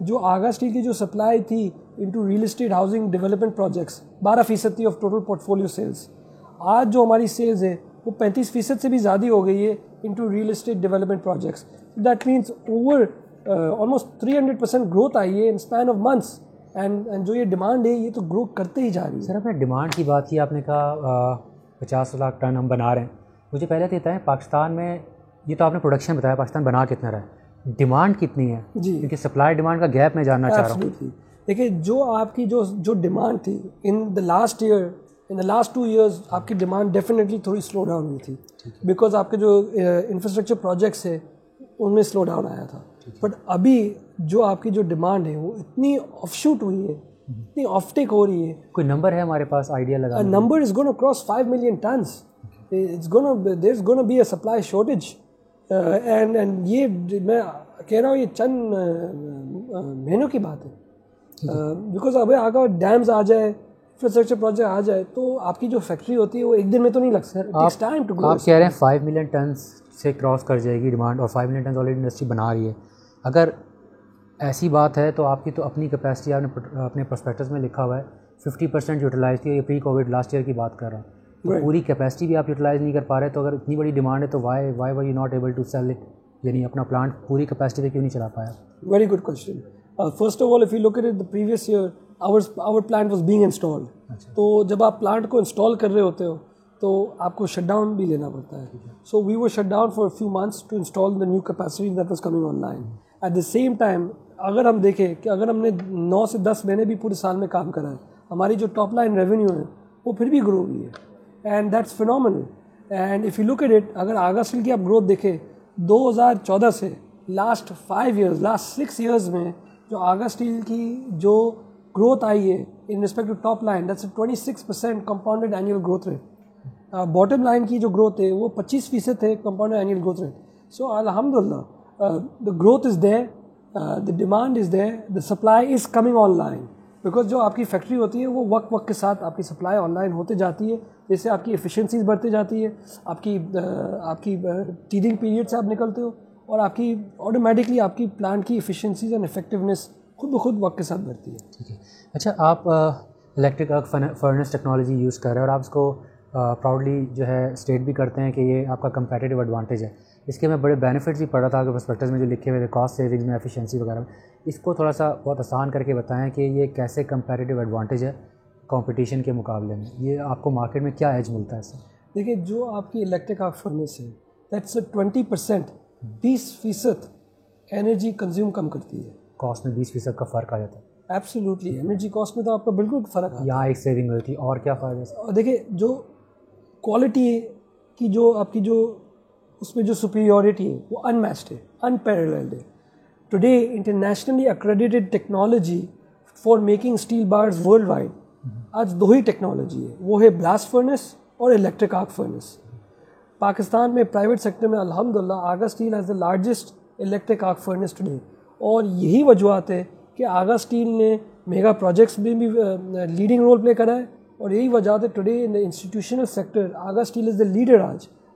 جو آغا اسٹیل کی جو سپلائی تھی into real estate housing development projects 12% تھی of total portfolio sales. آج جو ہماری سیلز ہے وہ 35% سے بھی زیادہ ہو گئی ہے into real estate development projects. That means over almost 300% growth آئی ہے in span of months. And جو یہ ڈیمانڈ ہے یہ تو گرو کرتے ہی جا رہی ہے. سر آپ نے ڈیمانڈ کی بات کی, آپ نے کہا 50 لاکھ ٹن ہم بنا رہے ہیں. مجھے پہلے تو یہ بتائیں پاکستان میں, یہ تو آپ نے پروڈکشن بتایا, پاکستان بنا کتنا رہا ہے, ڈیمانڈ کتنی ہے؟ جی کیونکہ سپلائی ڈیمانڈ کا گیپ میں جاننا چاہ رہا ہوں. دیکھیے جو آپ کی جو ڈیمانڈ تھی in the last year, in the last 2 years آپ کی ڈیمانڈ ڈیفینیٹلی تھوڑی سلو ڈاؤن ہوئی تھی, بیکاز آپ کے جو انفراسٹرکچر پروجیکٹس ہے ان میں سلو ڈاؤن آیا تھا. بٹ ابھی جو آپ کی جو ڈیمانڈ ہے وہ اتنی آف شوٹ ہوئی ہے, اتنی آف ٹیک ہو رہی ہے. کوئی نمبر ہے ہمارے پاس آئیڈیا لگا؟ Number is gonna cross 5 million tons. There is gonna be a supply shortage. And یہ میں کہہ رہا ہوں یہ چند مہینوں کی بات ہے, بیکاز ابھی آگے ڈیمز آ جائے, انفراسٹرکچر پروجیکٹ آ جائے تو آپ کی جو فیکٹری ہوتی ہے وہ ایک دن میں تو نہیں لگ سکتا. آپ کہہ رہے ہیں 5 million ٹنس سے کراس کر جائے گی ڈیمانڈ, اور 5 million ٹنس آلریڈی انڈسٹری بنا رہی ہے. اگر ایسی بات ہے تو آپ کی تو اپنی کیپیسٹی آپ نے اپنے پرسپیکٹس میں لکھا ہوا ہے 50% یوٹیلائز تھی, یہ پری کووڈ لاسٹ ایئر کی بات کر رہا ہوں. تو پوری کیپیسٹی بھی آپ یوٹیلائز نہیں کر پا رہے, تو اگر اتنی بڑی ڈیمانڈ ہے تو why were you not able to sell it, یعنی اپنا پلانٹ پوری کیپیسٹی پہ کیوں نہیں چلا پایا؟ Very good question. First of all if you look at the previous year our plant was being installed. تو جب آپ پلانٹ کو انسٹال کر رہے ہوتے ہو تو آپ کو شٹ ڈاؤن بھی لینا پڑتا ہے. So we were shut down for few months to install the new capacity that was coming online. At the same time اگر ہم دیکھیں کہ اگر ہم نے 9 سے 10 مہینے بھی پورے سال میں کام کرا ہے, ہماری جو ٹاپ لائن ریونیو ہے وہ پھر بھی گرو ہوئی ہے, and that's phenomenal. And if you look at it, اگر آغا اسٹیل کی آپ گروتھ دیکھیں 2014 سے لاسٹ 5 years, لاسٹ 6 years میں جو آغا اسٹیل کی جو گروتھ آئی ہے in respect to top line, that's 26% compounded annual growth rate. Bottom line کی جو گروتھ ہے وہ 25% ہے compounded annual growth rate. So الحمد للہ the growth is there, the demand is there, the supply is coming on line, because جو آپ کی فیکٹری ہوتی ہے وہ وقت کے ساتھ آپ کی سپلائی آن لائن ہوتے جاتی ہے, جیسے آپ کی ایفیشنسیز بڑھتی جاتی ہے, آپ کی ٹیڈنگ پیریڈ سے آپ نکلتے ہو, اور آپ کی آٹومیٹکلی آپ کی پلانٹ کی ایفیشنسیز اینڈ افیکٹونیس خود بخود وقت کے ساتھ بڑھتی ہے. ٹھیک ہے. اچھا, آپ electric arc furnace technology use کر رہے ہیں اور آپ اس کو پراؤڈلی جو ہے اسٹیٹ بھی کرتے ہیں کہ یہ آپ کا کمپیٹیو ایڈوانٹیج ہے. اس کے میں بڑے بینیفٹس بھی پڑھ رہا تھا کہ پرسپیکٹس میں جو لکھے ہوئے تھے, کاسٹ سیونگز میں, ایفیشنسی وغیرہ میں. اس کو تھوڑا سا بہت آسان کر کے بتائیں کہ یہ کیسے کمپیٹیو ایڈوانٹیج ہے کمپٹیشن کے مقابلے میں, یہ آپ کو مارکیٹ میں کیا ایج ملتا ہے اس سے؟ دیکھیے جو آپ کی الیکٹرک آرک فرنس ہے دیٹس 20%, 20% انرجی کنزیوم کم کرتی ہے. کاسٹ میں 20% کا فرق آ جاتا ہے. ایبسلیوٹلی, انرجی کاسٹ میں تو آپ کا بالکل فرق آتا ہے. یہاں ایک سیونگ ہوتی ہے, اور کیا فائدہ ہے؟ اور دیکھیے جو کوالٹی کی جو آپ کی جو اس میں جو سپیریورٹی ہے وہ انمیچڈ ہے, انپیرللڈ ہے. Today internationally accredited technology for making steel bars worldwide, آج 2 ہی ٹیکنالوجی ہے, وہ ہے بلاسٹ فرنس اور الیکٹرک آرک فرنس. پاکستان میں پرائیویٹ سیکٹر میں الحمدللہ Agha steel is the largest electric arc furnace today, اور یہی وجوہات ہے کہ آغا اسٹیل نے میگا پروجیکٹس میں بھی لیڈنگ رول پلے کرا ہے, اور یہی وجہ ہے today in the institutional sector Agha steel is the leader.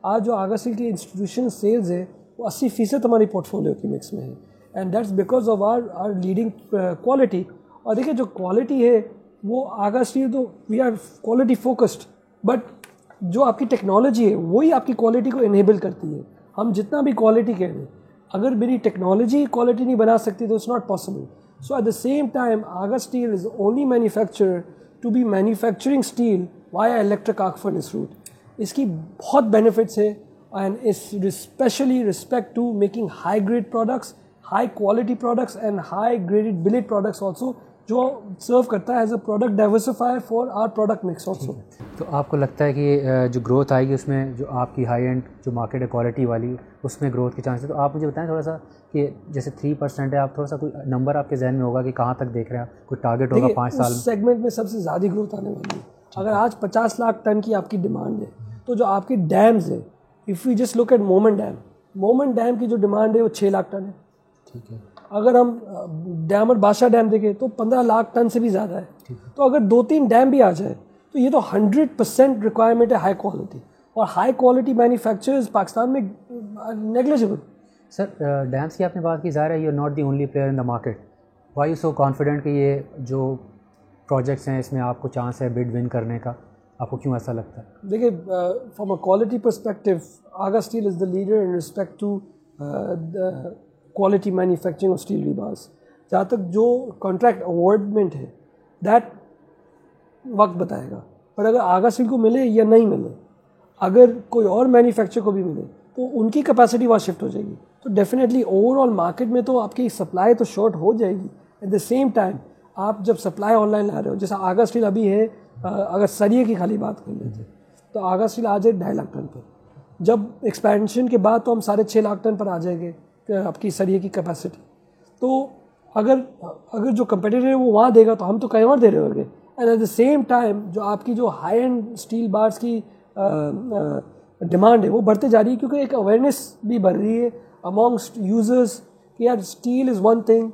آج جو آغا اسٹیل کی انسٹیٹیوشنل سیلز ہے وہ 80% ہماری پورٹ فولیو کی مکس میں ہے, and that's because of our leading quality. اور دیکھیے جو کوالٹی ہے وہ آغا اسٹیل تو we are quality focused, but جو آپ کی ٹیکنالوجی ہے وہی آپ کی کوالٹی کو انیبل کرتی ہے. ہم جتنا بھی کوالٹی کہہ رہے ہیں, اگر میری ٹیکنالوجی کوالٹی نہیں بنا سکتی تو it's not possible. So at the same time Agha steel is only manufacturer to be manufacturing steel via electric arc furnace route. اس کی بہت بینیفٹس ہے, اینڈ اس especially respect to making high grade products, high quality products and high graded build products also, جو serve کرتا ہے as a product diversifier for our product mix also. تو آپ کو لگتا ہے کہ جو گروتھ آئے گی اس میں جو آپ کی ہائی اینڈ جو مارکیٹ ہے کوالٹی والی, اس میں گروتھ کے چانسز, تو آپ مجھے بتائیں تھوڑا سا کہ جیسے 3% ہے, آپ تھوڑا سا کوئی نمبر آپ کے ذہن میں ہوگا کہ کہاں تک دیکھ رہے ہیں, کوئی ٹارگیٹ ہوگا 5 سال میں؟ سیگمنٹ میں سب سے زیادہ گروتھ آنے والی ہے. اگر آج 50 لاکھ ٹن کی آپ کی ڈیمانڈ ہے تو جو آپ کی ڈیمز ہے, if you just look at Mohmand dam کی جو ڈیمانڈ ہے وہ 6 لاکھ ٹن ہے. ٹھیک ہے. اگر ہم ڈیم اور بادشاہ ڈیم دیکھیں تو 15 لاکھ ٹن سے بھی زیادہ ہے. تو اگر 2-3 ڈیم بھی آ جائے تو یہ تو 100% ریکوائرمنٹ ہے ہائی کوالٹی, اور ہائی کوالٹی مینوفیکچررز پاکستان میں نیگلیجبل. سر ڈیمس کی آپ نے بات کی, ظاہر ہے you are not the only player in the market, why so confident کہ یہ جو پروجیکٹس ہیں اس میں آپ کو چانس ہے بڈ ون کرنے کا, آپ کو کیوں ایسا لگتا ہے؟ دیکھیے from a quality perspective Agha steel is the leader in respect to quality manufacturing of steel rebars. جہاں تک جو کانٹریکٹ اوارڈمنٹ ہے دیٹ وقت بتائے گا, پر اگر آگا اسٹیل کو ملے یا نہیں ملے, اگر کوئی اور مینوفیکچر کو بھی ملے تو ان کی کیپیسٹی وہاں شفٹ ہو جائے گی. تو ڈیفینیٹلی اوور آل مارکیٹ میں تو آپ کی سپلائی تو شارٹ ہو جائے گی. ایٹ دا سیم ٹائم آپ جب سپلائی آن لائن لا رہے ہو, جیسا آگا اسٹیل ابھی ہے, اگر سریے کی خالی بات کر لیتے تو آگا اسٹیل آ جائے 2.5 لاکھ ٹن پر. جب ایکسپینشن کے بعد تو ہم 6.5 لاکھ ٹن پر آ جائیں گے آپ کی سریے کی کیپیسٹی. تو اگر جو کمپیٹیٹر ہے وہ وہاں دے گا تو ہم تو کہیں اور دے رہے ہوں گے. And at the same time جو آپ کی جو ہائی اینڈ اسٹیل بارس کی ڈیمانڈ ہے وہ بڑھتے جا رہی ہے, کیونکہ ایک اویئرنیس بھی بڑھ رہی ہے امانگسٹ یوزرز کہ یار اسٹیل از ون تھنگ,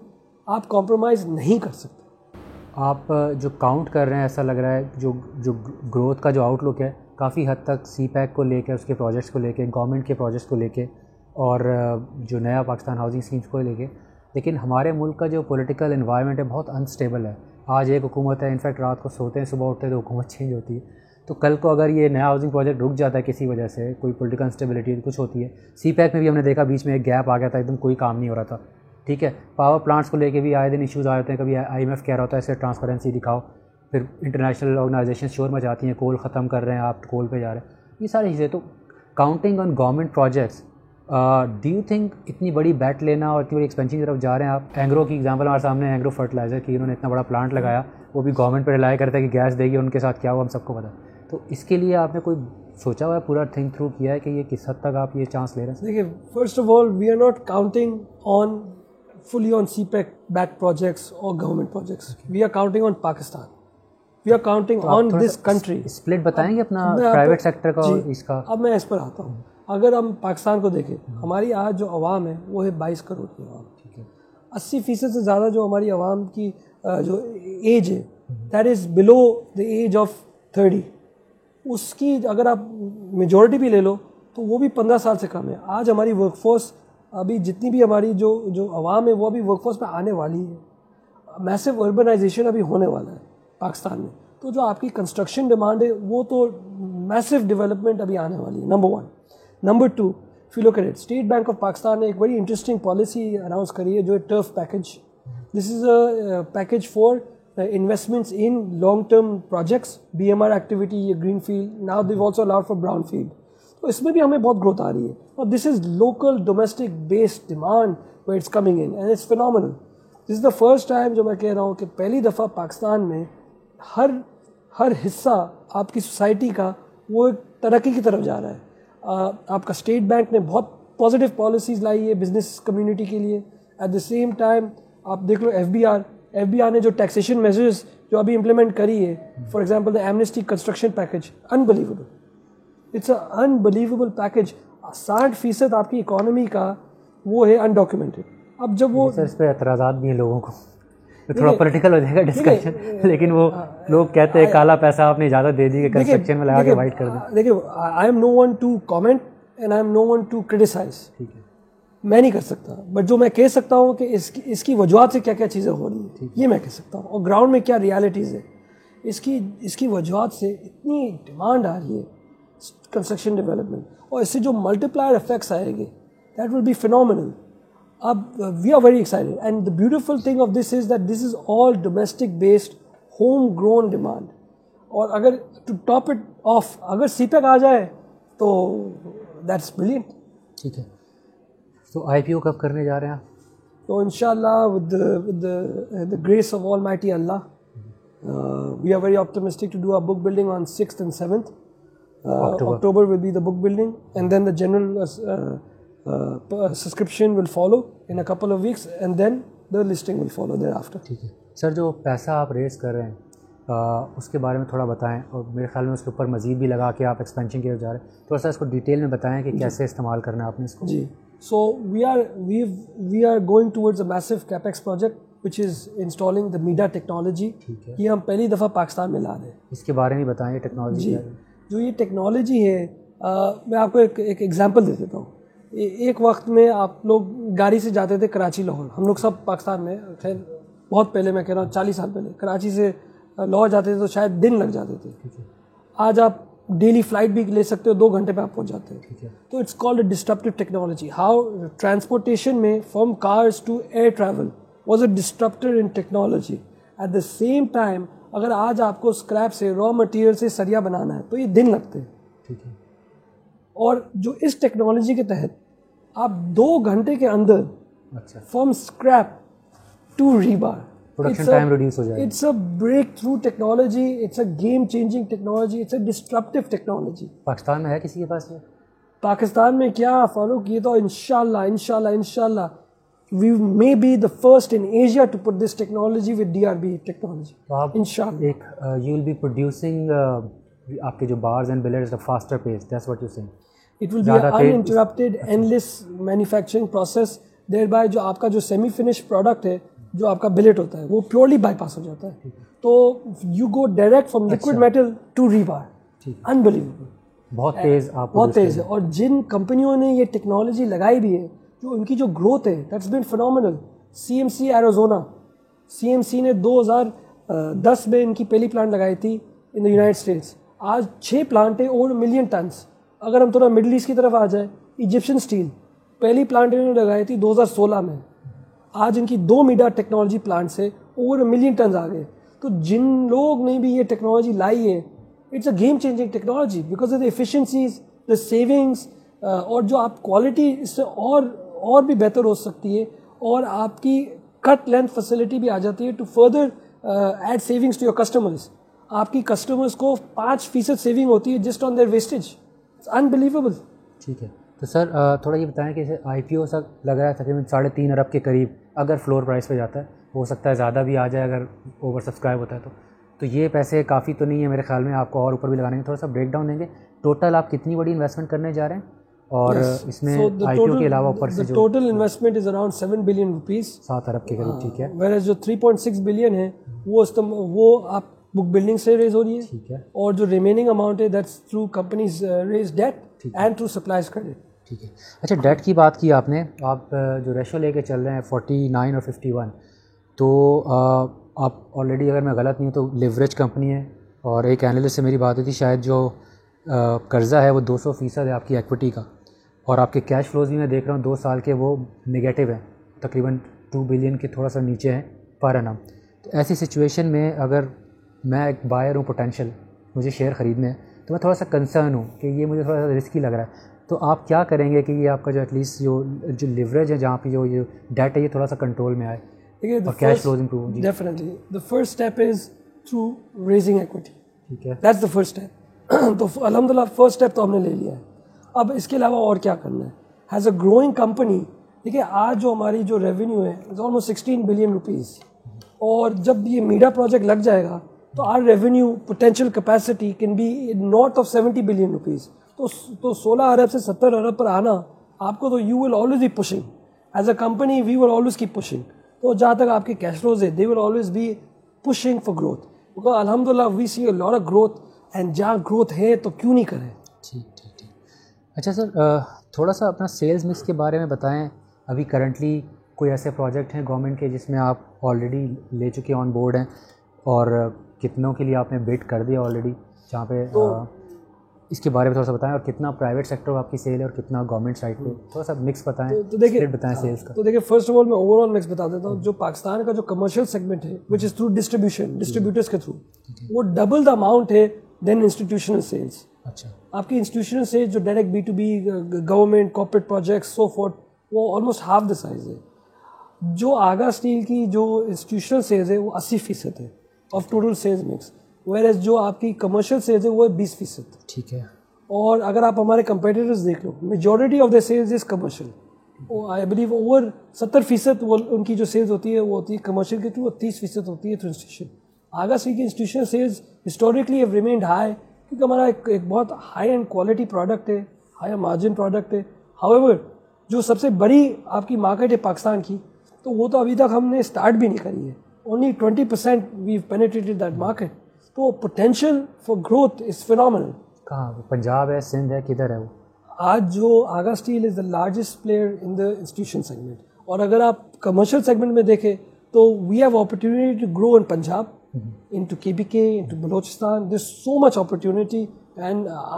آپ کمپرومائز نہیں کر سکتے. آپ جو کاؤنٹ کر رہے ہیں ایسا لگ رہا ہے جو گروتھ کا جو آؤٹ لک ہے کافی حد تک سی پیک کو لے کے, اس کے پروجیکٹس کو لے کے, گورنمنٹ کے پروجیکٹس کو لے کے, اور جو نیا پاکستان ہاؤسنگ اسکیمس کو لے کے. لیکن ہمارے ملک کا جو پولیٹیکل انوائرمنٹ ہے بہت انسٹیبل ہے. آج ایک حکومت ہے, انفیکٹ رات کو سوتے ہیں صبح اٹھتے ہیں تو حکومت چینج ہوتی ہے. تو کل کو اگر یہ نیا ہاؤسنگ پروجیکٹ رک جاتا ہے کسی وجہ سے, کوئی پولیٹیکل انسٹیبلٹی کچھ ہوتی ہے, سی پیک میں بھی ہم نے دیکھا بیچ میں ایک گیپ آ گیا تھا, ایک دم کوئی کام نہیں ہو رہا تھا. ٹھیک ہے, پاور پلانٹس کو لے کے بھی آئے دن ایشوز آ جاتے ہیں. کبھی آئی ایم ایف کہہ رہا ہوتا ہے ایسے ٹرانسپیرنسی دکھاؤ, پھر انٹرنیشنل آرگنائزیشن شور مچاتی ہیں کول ختم کر رہے ہیں, آپ کول پہ جا رہے ہیں, یہ ساری چیزیں. تو counting on government projects, do you think اتنی بڑی بیٹ لینا اور اتنی بڑی ایکسپینشن کی طرف جا رہے ہیں آپ؟ اینگرو کی ایگزامپل ہمارے سامنے, اینگرو فرٹیلائزر کی, انہوں نے اتنا بڑا پلانٹ لگایا, وہ بھی گورنمنٹ پہ ریلائی کرتا ہے کہ گیس دے گی, ان کے ساتھ کیا ہوا ہم سب کو پتہ. تو اس کے لیے آپ نے کوئی سوچا ہوا ہے, پورا تھنک تھرو کیا ہے کہ یہ کس حد تک آپ یہ چانس لے رہے ہیں؟ دیکھیے first of all we are not counting on fully on CPEC backed projects or government projects. We are counting on Pakistan. We are counting on this country. Split بتائیں گے اپنا پرائیویٹ سیکٹر کا اور اس کا. اب میں اس پر آتا ہوں. اگر ہم پاکستان کو دیکھیں, ہماری آج جو عوام ہے وہ ہے 22 کروڑ کی عوام. 80% سے زیادہ جو ہماری عوام کی جو ایج ہے that is below the age of 30. اس کی اگر آپ میجورٹی بھی لے لو تو وہ بھی 15 سال سے کم ہے. آج ہماری ورک فورس ابھی جتنی بھی ہماری جو عوام ہے وہ ابھی ورک فورس پہ آنے والی ہے. میسو اربنائزیشن ابھی ہونے والا ہے پاکستان میں. تو جو آپ کی کنسٹرکشن ڈیمانڈ ہے وہ تو میسو ڈیولپمنٹ ابھی آنے والی ہے, number 1. Number 2, if you look at it, state bank of Pakistan نے ایک بڑی انٹرسٹنگ پالیسی اناؤنس کری ہے جو ہے TERF package. This is a package for investments in long term projects, BMR activity, green field, now they also allowed for brown field. تو اس میں بھی ہمیں بہت گروتھ آ رہی ہے, اور this is local domestic based demand where it's coming in and it's phenomenal. This is the first time جو میں کہہ رہا ہوں کہ پہلی دفعہ پاکستان میں ہر حصہ آپ کی سوسائٹی کا وہ ایک ترقی کی طرف جا رہا ہے. آپ کا اسٹیٹ بینک نے بہت پازیٹیو پالیسیز لائی ہے بزنس کمیونٹی کے لیے. ایٹ دا سیم ٹائم آپ دیکھ لو ایف بی آر نے جو ٹیکسیشن میجرز جو ابھی امپلیمنٹ کری ہے, for example the amnesty construction package, unbelievable. It's a unbelievable package. 60% آپ کی اکانومی کا وہ ہے انڈاکیومنٹڈ. اب جب وہ اس پہ اعتراضات بھی ہیں لوگوں کو, تھوڑا پولیٹیکل ہو جائے گا ڈسکشن, لیکن وہ لوگ کہتے ہیں کالا پیسہ آپ نے اجازت دے دی کہ کنسٹرکشن میں لگا کے وائٹ کر دیں. دیکھیے I am no one to comment and I am no one to criticise. میں نہیں کر سکتا, بٹ جو میں کہہ سکتا ہوں کہ اس کی وجوہات سے کیا کیا چیزیں ہو رہی ہیں یہ میں کہہ سکتا ہوں, اور گراؤنڈ میں کیا ریالٹیز ہے. اس کی وجوہات سے اتنی ڈیمانڈ آ رہی ہے کنسٹرکشن ڈیولپمنٹ, اور اس سے جو ملٹیپلائر افیکٹس آئیں گے دیٹ ول بی فینومینل. اب we are very excited and the beautiful thing of this is that this is all domestic based home grown demand. اور اگر ٹو ٹاپ اٹ آف اگر سی pack آ جائے تو that's brilliant. ٹھیک ہے, تو آئی پی او کب کرنے جا رہے ہیں آپ؟ تو انشاءاللہ with the grace of Almighty Allah, we are very optimistic to do our book building on 6th and 7th. October will be the book building, and then the general subscription will follow in a couple of weeks, and then the listing will follow thereafter. ٹھیک ہے سر, جو پیسہ آپ raise کر رہے ہیں اس کے بارے میں تھوڑا بتائیں, اور میرے خیال میں اس کے اوپر مزید بھی لگا کے آپ ایکسپینشن کی طرف جا رہے ہیں, تھوڑا سا اس کو ڈیٹیل میں بتائیں کہ کیسے استعمال کرنا ہے آپ نے اس کو. جی, so we are going towards a massive capex project which is installing the MIDA technology. یہ ہم پہلی دفعہ پاکستان میں لا رہے ہیں. اس کے بارے میں بتائیں ٹیکنالوجی. جی, جو یہ ٹیکنالوجی ہے میں آپ کو ایک ایگزامپل دے دیتا ہوں. ایک وقت میں آپ لوگ گاڑی سے جاتے تھے کراچی لاہور, ہم لوگ سب پاکستان میں خیر بہت پہلے میں کہہ رہا ہوں 40 سال پہلے کراچی سے لاہور جاتے تھے تو شاید دن لگ جاتے تھے. آج آپ ڈیلی فلائٹ بھی لے سکتے ہو, 2 گھنٹے پہ آپ پہنچ جاتے ہیں. تو it's called a disruptive technology. How transportation میں from cars to air travel was a disrupter in technology. At the same time اگر آج آپ کو اسکریپ سے را مٹیریل سے سریا بنانا ہے تو یہ دن لگتے ہیں. اور جو اس ٹیکنالوجی کے تحت آپ 2 گھنٹے کے اندر from scrap to rebar, production time reduce ہو جائے. It's a breakthrough technology, it's a game changing technology, it's a disruptive technology. Pakistan میں ہے کسی کے پاس یہ؟ پاکستان میں کیا فاروق, یہ تو انشاءاللہ we may be the first in Asia to put this technology with DRB technology. Inshallah. You will be producing آپ کے جو bars and billets at a faster pace. That's what you're saying. It will be an uninterrupted, endless manufacturing process. Thereby جو آپ کا جو semi finished product ہے, جو آپ کا billet ہوتا ہے, وہ purely bypass ہو جاتا ہے. تو you go direct from liquid metal to rebar. Unbelievable. بہت تیز آپ بہت تیز ہے. اور جن کمپنیوں نے یہ ٹیکنالوجی لگائی بھی ہے, جو ان کی جو گروتھ ہے, that's been phenomenal. CMC Arizona, CMC نے 2010 میں ان کی پہلی پلانٹ لگائی تھی ان دا یونائٹڈ اسٹیٹس. آج 6 پلانٹیں اور 1 ملین ٹنس. اگر ہم تھوڑا مڈل ایسٹ کی طرف آ جائیں, ایجپشن اسٹیل پہلی پلانٹ انہوں نے لگائی تھی 2016 میں. آج ان کی 2 میگا ٹیکنالوجی پلانٹ سے اوور 1 ملین ٹنز آ گئے. تو جن لوگ نے بھی یہ ٹیکنالوجی لائی ہے, it's a game changing technology because of the efficiencies, the savings, اور جو آپ کوالٹی اس سے اور بھی بہتر ہو سکتی ہے, اور آپ کی کٹ لینتھ فیسلٹی بھی آ جاتی ہے to further add savings to your customers. آپ کی کسٹمرز کو 5% سیونگ ہوتی ہے just on their wastage. It's unbelievable. ٹھیک ہے. تو سر تھوڑا یہ بتائیں کہ IPO سب لگ رہا ہے تقریباً 3.5 ارب کے قریب, اگر فلور پرائس پہ جاتا ہے, ہو سکتا ہے زیادہ بھی آ جائے اگر اوور سبسکرائب ہوتا ہے تو یہ پیسے کافی تو نہیں ہے میرے خیال میں, آپ کو اور اوپر بھی لگانے ہیں. تھوڑا سا بریک ڈاؤن دیں گے ٹوٹل آپ کتنی بڑی انویسٹمنٹ کرنے جا رہے ہیں, اور اس میں IPO کے علاوہ اوپر سے جو total investment is around 7 billion rupees, 7 ارب کے قریب. ٹھیک ہے. ویئرز جو 3.6 بلین ہے وہ آپ بک بلڈنگ سے ریز ہو رہی ہے. ٹھیک ہے. اور جو ریمیننگ اماؤنٹ ہے that's through companies raise debt and through suppliers credit. ٹھیک ہے. اچھا, ڈیٹ کی بات کی آپ نے, آپ جو ریشو لے کے چل رہے ہیں 49 اور 51, تو آپ آلریڈی, اگر میں غلط نہیں ہوں تو لیوریج کمپنی ہے, اور ایک اینالسٹ سے میری بات ہوئی تھی, شاید جو قرضہ ہے وہ 200% ہے آپ کی ایکوٹی کا, اور آپ کے کیش فلوز بھی میں دیکھ رہا ہوں 2 سال کے وہ نگیٹو ہیں, تقریباً 2 بلین کے تھوڑا سا نیچے ہیں پر انم. تو ایسی سچویشن میں اگر میں ایک بائر ہوں پوٹینشیل, مجھے شیئر خریدنے ہیں, تو میں تھوڑا سا کنسرن ہوں کہ یہ مجھے تھوڑا سا رسکی لگ رہا ہے. تو آپ کیا کریں گے کہ یہ آپ کا جو ایٹ لیسٹ جو لیوریج ہے, جہاں پہ جو یہ ڈیٹ ہے, یہ تھوڑا سا کنٹرول میں آئے اور کیش فلوز امپروو ہوں؟ Definitely the first step is through raising equity. ٹھیک ہے. That's the first step. تو الحمد للہ فرسٹ اسٹیپ تو ہم نے لے لیا ہے. اب اس کے علاوہ اور کیا کرنا ہے. ایز اے گروئنگ کمپنی, دیکھیے آج جو ہماری جو ریونیو ہے از آلموسٹ 16 بلین روپیز, اور جب یہ میڈا پروجیکٹ لگ جائے گا تو our revenue potential capacity can be north of 70 billion rupees. تو 16 ارب سے 70 ارب پر آنا آپ کو, تو you will always be pushing as a company, we will always keep pushing. تو جہاں تک آپ کے کیش فلوز ہے, they will always be pushing for growth, because الحمد للہ we see a lot of growth, and جہاں گروتھ ہے تو کیوں نہیں کریں. ٹھیک. اچھا سر, تھوڑا سا اپنا سیلز مکس کے بارے میں بتائیں. ابھی کرنٹلی کوئی ایسے پروجیکٹ ہیں گورنمنٹ کے جس میں آپ آلریڈی لے چکے آن بورڈ ہیں, اور کتنوں کے لیے آپ نے بٹ کر دیا آلریڈی, جہاں پہ اس کے بارے میں تھوڑا سا بتائیں, اور کتنا پرائیویٹ سیکٹر آپ کی سیل ہے اور کتنا گورنمنٹ سائڈ پہ, تھوڑا سا مکس بتائیں, اسپلٹ بتائیں سیلس کا. تو دیکھیں فرسٹ آف آل میں اوور آل مکس بتا دیتا ہوں. جو پاکستان کا جو کمرشل سیگمنٹ ہے وچ از تھرو ڈسٹریبیوشن, ڈسٹریبیوٹرس کے تھرو, وہ ڈبل دا اماؤنٹ ہے دین انسٹیٹیوشنل سیلس. اچھا. آپ کی انسٹیٹیوشنل سیلس جو direct B2B government corporate projects so forth, وہ آلموسٹ ہاف دا سائز ہے. جو آگا اسٹیل کی جو انسٹیٹیوشنل سیلز ہے وہ 80% ہے of total sales mix, where جو آپ کی کمرشل سیلز ہے وہ 20%. ٹھیک ہے. اور اگر آپ ہمارے کمپیٹیٹرز دیکھ لو, majority of the sales is commercial. I believe over 70% وہ ان کی جو سیلز ہوتی ہے وہ ہوتی ہے کمرشل کے تھرو, اور 30% ہوتی ہے تھرو انسٹیٹیوشن. آگا سی کی institutional sales historically have remained high, کیونکہ ہمارا ایک بہت ہائی اینڈ کوالٹی پروڈکٹ ہے, ہائی مارجن پروڈکٹ ہے. ہاؤ ایور جو سب سے بڑی آپ کی مارکیٹ ہے پاکستان کی, تو وہ تو ابھی تک ہم نے اسٹارٹ بھی نہیں کری ہے. Only 20% we've penetrated that market. تو potential for growth is phenomenal. کہاں, پنجاب ہے, سندھ ہے, کدھر ہے وہ؟ آج جو Agha steel is the largest player in the institution segment. اور اگر آپ کمرشل سیگمنٹ میں دیکھیں So we have opportunity to grow in Punjab, into KBK, into Balochistan. There's so much opportunity, and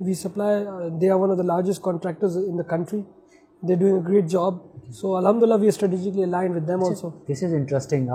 We supply, they are one of the largest contractors in the country. They're doing a great job. So alhamdulillah we are strategically aligned with them also. This is interesting.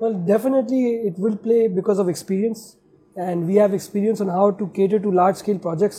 Well definitely it will play because of experience. And we have experience on how to cater to large scale projects,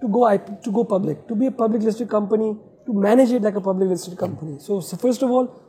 to go public, to be a public listed company, to manage it like a public listed company. So first of all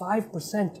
5%.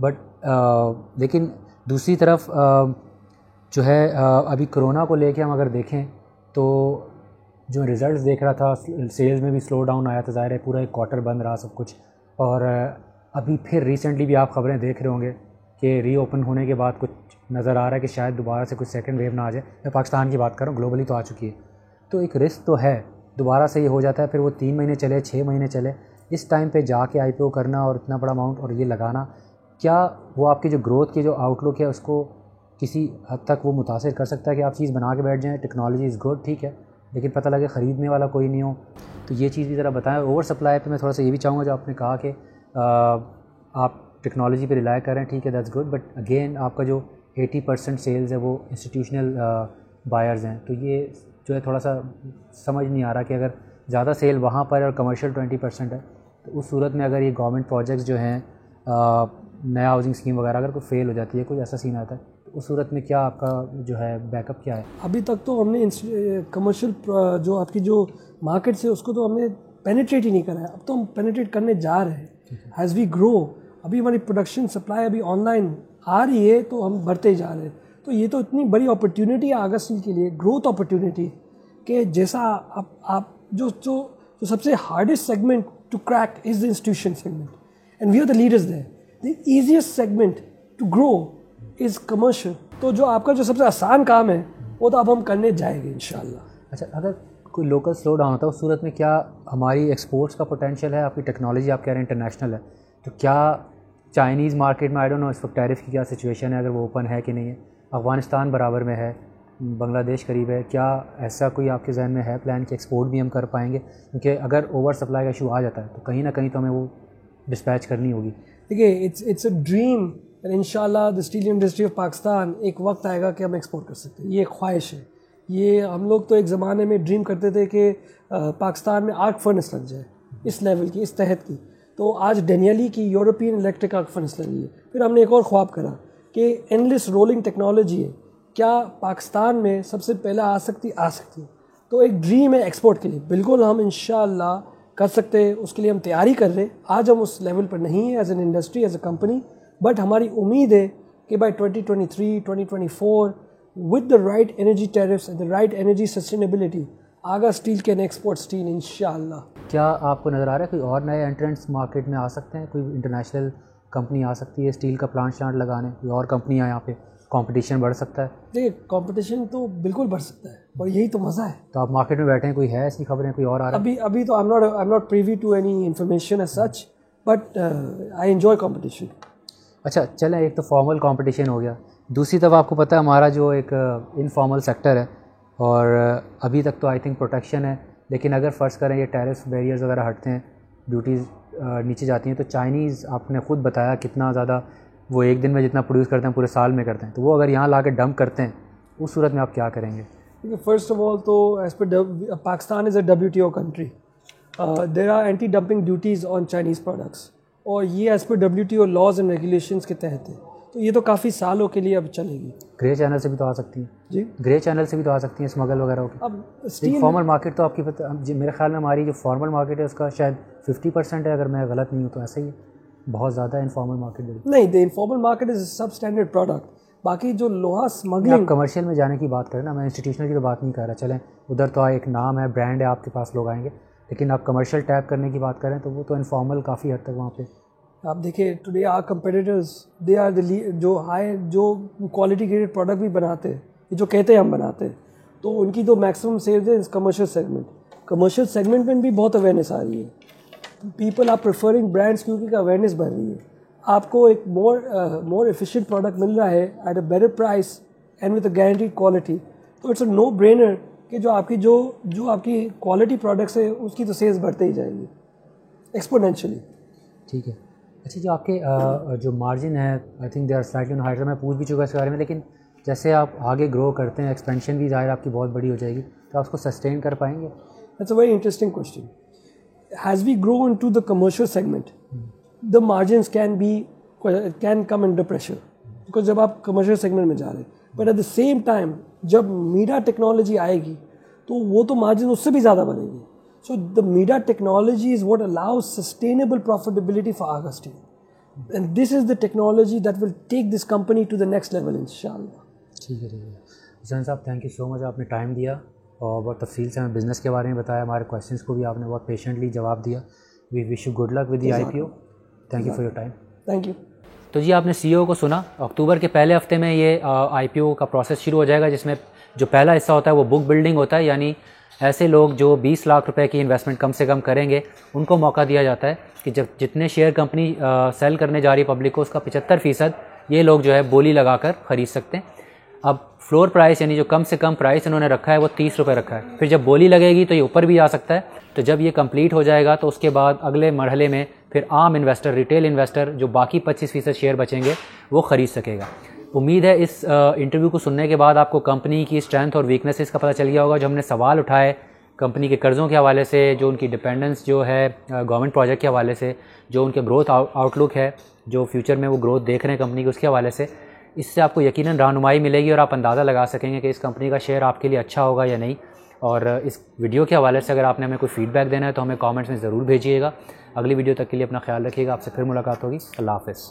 But لیکن دوسری طرف جو ہے ابھی corona کو لے کے ہم اگر دیکھیں تو جو رزلٹس دیکھ رہا تھا سیلز میں بھی سلو ڈاؤن آیا تھا, ظاہر ہے پورا ایک کوارٹر بند رہا سب کچھ, اور ابھی پھر ریسنٹلی بھی آپ خبریں دیکھ رہے ہوں گے کہ ری اوپن ہونے کے بعد کچھ نظر آ رہا ہے کہ شاید دوبارہ سے کچھ سیکنڈ ویو نہ آ جائے. میں پاکستان کی بات کر رہا ہوں, گلوبلی تو آ چکی ہے, تو ایک رسک تو ہے دوبارہ سے یہ ہو جاتا ہے. پھر وہ 3 مہینے چلے 6 مہینے چلے, اس ٹائم پہ جا کے آئی پی او کرنا اور اتنا بڑا اماؤنٹ اور یہ لگانا, کیا وہ آپ کی جو گروتھ کی جو آؤٹ لک ہے اس کو کسی حد تک وہ متاثر کر سکتا ہے کہ آپ چیز بنا کے بیٹھ جائیں؟ ٹیکنالوجی از گڈ, ٹھیک ہے, لیکن پتہ لگے خریدنے والا کوئی نہیں ہو, تو یہ چیز بھی ذرا بتائیں. اوور سپلائی پہ میں تھوڑا سا یہ بھی چاہوں گا, جو آپ نے کہا کہ آپ ٹیکنالوجی پہ ریلائی کریں, ٹھیک ہے, دیٹس گڈ, بٹ اگین آپ کا جو 80% سیلز ہے وہ انسٹیٹیوشنل بائرز ہیں, تو یہ جو ہے تھوڑا سا سمجھ نہیں آ رہا کہ اگر زیادہ سیل وہاں پر اور کمرشل 20% ہے, تو اس صورت میں اگر یہ گورنمنٹ پروجیکٹس جو ہیں نیا ہاؤسنگ اسکیم وغیرہ اگر کوئی فیل ہو جاتی ہے, کوئی ایسا سین آتا ہے, تو اس صورت میں کیا آپ کا جو ہے بیک اپ کیا ہے؟ ابھی تک تو ہم نے کمرشل جو آپ کی جو مارکیٹ ہے اس کو تو ہم نے پینیٹریٹ ہی نہیں کرا ہے, اب تو ہم پینیٹریٹ کرنے جا رہے ہیں ایز وی گرو. ابھی ہماری پروڈکشن سپلائی ابھی آن لائن آ رہی ہے تو ہم بڑھتے ہی جا رہے ہیں. تو یہ تو اتنی بڑی اپرچونیٹی ہے آگا اسٹیل کے لیے, گروتھ اپرچونیٹی, کہ جیسا آپ جو سب سے hardest segment to crack is the institution segment, and we are the leaders there. The easiest segment to grow is commercial. تو جو آپ کا جو سب سے آسان کام ہے وہ تو اب ہم کرنے جائیں گے انشاءاللہ. اچھا, اگر کوئی لوکل سلو ڈاؤن ہوتا ہے اس صورت میں کیا ہماری ایکسپورٹس کا پوٹینشیل ہے؟ آپ کی ٹیکنالوجی آپ کہہ رہے ہیں انٹرنیشنل ہے, تو کیا چائنیز مارکیٹ میں, آئی ڈونٹ نو اس وقت ٹیرف کی کیا سچویشن ہے, اگر وہ اوپن ہے کہ نہیں ہے, افغانستان برابر میں ہے, بنگلہ دیش قریب ہے, کیا ایسا کوئی آپ کے ذہن میں ہے پلان کہ ایکسپورٹ بھی ہم کر پائیں گے؟ کیونکہ اگر اوور سپلائی کا ایشو آ جاتا ہے تو کہیں نہ کہیں تو ہمیں وہ ڈسپیچ کرنی ہوگی. دیکھیے اٹس اے ڈریم, اینڈ ان شاء اللہ the steel industry of Pakistan ایک وقت آئے گا کہ ہم ایکسپورٹ کر سکتے ہیں. یہ ایک خواہش ہے. یہ ہم لوگ تو ایک زمانے میں ڈریم کرتے تھے کہ پاکستان میں آرک فرنس لگ جائے اس لیول کی, اس تحت کی. تو آج ڈینیلی کی یورپین الیکٹرک آرک فرنس لگی ہے. پھر ہم نے ایک اور خواب کرا کہ اینڈلیس رولنگ ٹیکنالوجی ہے, کیا پاکستان میں سب سے پہلا آ سکتی. تو ایک ڈریم ہے ایکسپورٹ کے لیے, بالکل ہم انشاءاللہ کر سکتے ہیں, اس کے لیے ہم تیاری کر رہے. آج ہم اس لیول پر نہیں ہیں as an industry, as a company, but ہماری امید ہے کہ by 2023 2024 with the right energy tariffs and the right energy sustainability, آگا اسٹیل کین ایکسپورٹ اسٹیل انشاءاللہ. کیا آپ کو نظر آ رہا ہے کوئی اور نئے انٹرنٹس مارکیٹ میں آ سکتے ہیں؟ کوئی انٹرنیشنل کمپنی آ سکتی ہے اسٹیل کا پلانٹ لگانے, کوئی اور کمپنی یہاں پہ کمپٹیشن بڑھ سکتا ہے؟ دیکھیے کمپٹیشن تو بالکل بڑھ سکتا ہے, اور یہی تو مزہ ہے. تو آپ مارکیٹ میں بیٹھے ہیں, کوئی ہے ایسی خبریں, کوئی اور آ رہا ہے؟ ابھی تو I'm not privy to any information as such, but I enjoy competition. اچھا چلیں, ایک تو فارمل کمپٹیشن ہو گیا, دوسری طرف آپ کو پتہ ہے ہمارا جو ایک انفارمل سیکٹر ہے, اور ابھی تک تو آئی تھنک پروٹیکشن ہے, لیکن اگر فرض کریں یہ ٹیرف بیریئرز وغیرہ ہٹتے ہیں, ڈیوٹیز نیچے جاتی ہیں, تو چائنیز آپ نے خود بتایا کتنا زیادہ وہ ایک دن میں جتنا پروڈیوس کرتے ہیں پورے سال میں کرتے ہیں, تو وہ اگر یہاں لا کے ڈمپ کرتے ہیں اس صورت میں آپ کیا کریں گے؟ فرسٹ آف آل تو as per Pakistan is a WTO country, there are anti dumping duties on Chinese products, اور یہ as per WTO laws and regulations کے تحت ہے. تو یہ تو کافی سالوں کے لیے اب چلے گی. گرے چینل سے بھی تو آ سکتی ہیں. جی, گرے چینل سے بھی تو آ سکتی ہیں اسمگل وغیرہ ہو کے. اب اسٹیل فارمل مارکیٹ تو آپ کی پتہ, میرے خیال میں ہماری جو فارمل مارکیٹ ہے اس کا شاید 50% ہے, اگر میں غلط نہیں ہوں تو ایسا ہی ہے, بہت زیادہ انفارمل مارکیٹ نہیں. The informal market is sub standard product. باقی جو لوہا اسمگلنگ, آپ کمرشل میں جانے کی بات کریں نا, میں انسٹیٹیوشنل کی تو بات نہیں کر رہا. چلیں ادھر تو ایک نام ہے, برانڈ ہے, آپ کے پاس لوگ آئیں گے, لیکن آپ کمرشل ٹیپ کرنے کی بات کریں تو وہ تو انفارمل کافی حد تک وہاں پہ. آپ دیکھیں today our competitors, they are جو کوالٹی گریڈ پروڈکٹ بھی بناتے ہیں, جو کہتے ہیں ہم بناتے ہیں, تو ان کی تو میکسیمم سیلز ہے کمرشل سیگمنٹ. کمرشل سیگمنٹ میں بھی بہت اویئرنیس آ رہی ہے. پیپل آر پریفرنگ برانڈس کیونکہ اویئرنیس بڑھ رہی ہے. آپ کو ایک مور ایفیشینٹ پروڈکٹ مل رہا ہے at a better price and with a guaranteed quality. تو اٹس اے نو برینر کہ جو آپ کی کوالٹی پروڈکٹس ہے اس کی تو سیلز بڑھتے ہی جائیں گی ایکسپونینشلی. ٹھیک ہے. اچھا, جو آپ کے جو مارجن ہے I think they are slightly on higher, میں پوچھ بھی چکا اس کے بارے میں, لیکن جیسے آپ آگے گرو کرتے ہیں, ایکسپینشن بھی ظاہر آپ کی بہت بڑی ہو جائے گی, تو آپ اس کو سسٹین کر پائیں گے؟ That's a very interesting question. As we grow into the commercial segment, the margins can come under pressure, because جب آپ کمرشل سیگمنٹ میں جا رہے ہیں. But at the same time جب میڈیا ٹیکنالوجی آئے گی تو وہ تو مارجن اس سے بھی زیادہ بنے گی. So the media technology is what allows sustainable profitability for Aga Steel. And this is the technology that will take this company to the next level, inshallah. ٹھیک ہے حسین صاحب, تھینک یو سو مچ, آپ نے ٹائم دیا اور بہت تفصیل سے ہمیں بزنس کے بارے میں بتایا, ہمارے کویشچنس کو بھی آپ نے بہت پیشنٹلی جواب دیا. We wish you good luck with the IPO. Thank you for your time. Thank you. تو جی آپ نے CEO کو سنا, اکتوبر کے پہلے ہفتے میں یہ IPO کا پروسیس شروع ہو جائے گا, جس میں جو پہلا حصہ ہوتا ہے وہ بک بلڈنگ ہوتا ہے, یعنی ایسے لوگ جو 20 لاکھ روپے کی انویسٹمنٹ کم سے کم کریں گے ان کو موقع دیا جاتا ہے کہ جب جتنے شیئر کمپنی سیل کرنے جا رہی ہے پبلک کو, اس کا 75% یہ لوگ جو ہے بولی لگا کر خرید سکتے ہیں. اب فلور پرائس یعنی جو کم سے کم پرائس انہوں نے رکھا ہے وہ 30 روپے رکھا ہے. پھر جب بولی لگے گی تو یہ اوپر بھی آ سکتا ہے. تو جب یہ کمپلیٹ ہو جائے گا تو اس کے بعد اگلے مرحلے میں پھر عام انویسٹر, ریٹیل انویسٹر جو باقی 25% شیئر بچیں گے وہ خرید سکے گا. امید ہے اس انٹرویو کو سننے کے بعد آپ کو کمپنی کی اسٹرینتھ اور ویکنیسز کا پتہ چل گیا ہوگا. جو ہم نے سوال اٹھائے کمپنی کے قرضوں کے حوالے سے, جو ان کی ڈپینڈنس جو ہے گورنمنٹ پروجیکٹ کے حوالے سے, جو ان کے گروتھ آؤٹ لک ہے, جو فیوچر میں وہ گروتھ دیکھ رہے ہیں کمپنی کے, اس کے حوالے سے, اس سے آپ کو یقیناً رہنمائی ملے گی اور آپ اندازہ لگا سکیں گے کہ اس کمپنی کا شیئر آپ کے لیے اچھا ہوگا یا نہیں. اور اس ویڈیو کے حوالے سے اگر آپ نے ہمیں کوئی فیڈ بیک دینا ہے تو ہمیں کامنٹس میں ضرور بھیجیے گا. اگلی ویڈیو تک کے لیے اپنا خیال رکھیے گا. آپ سے پھر ملاقات ہوگی. اللہ حافظ.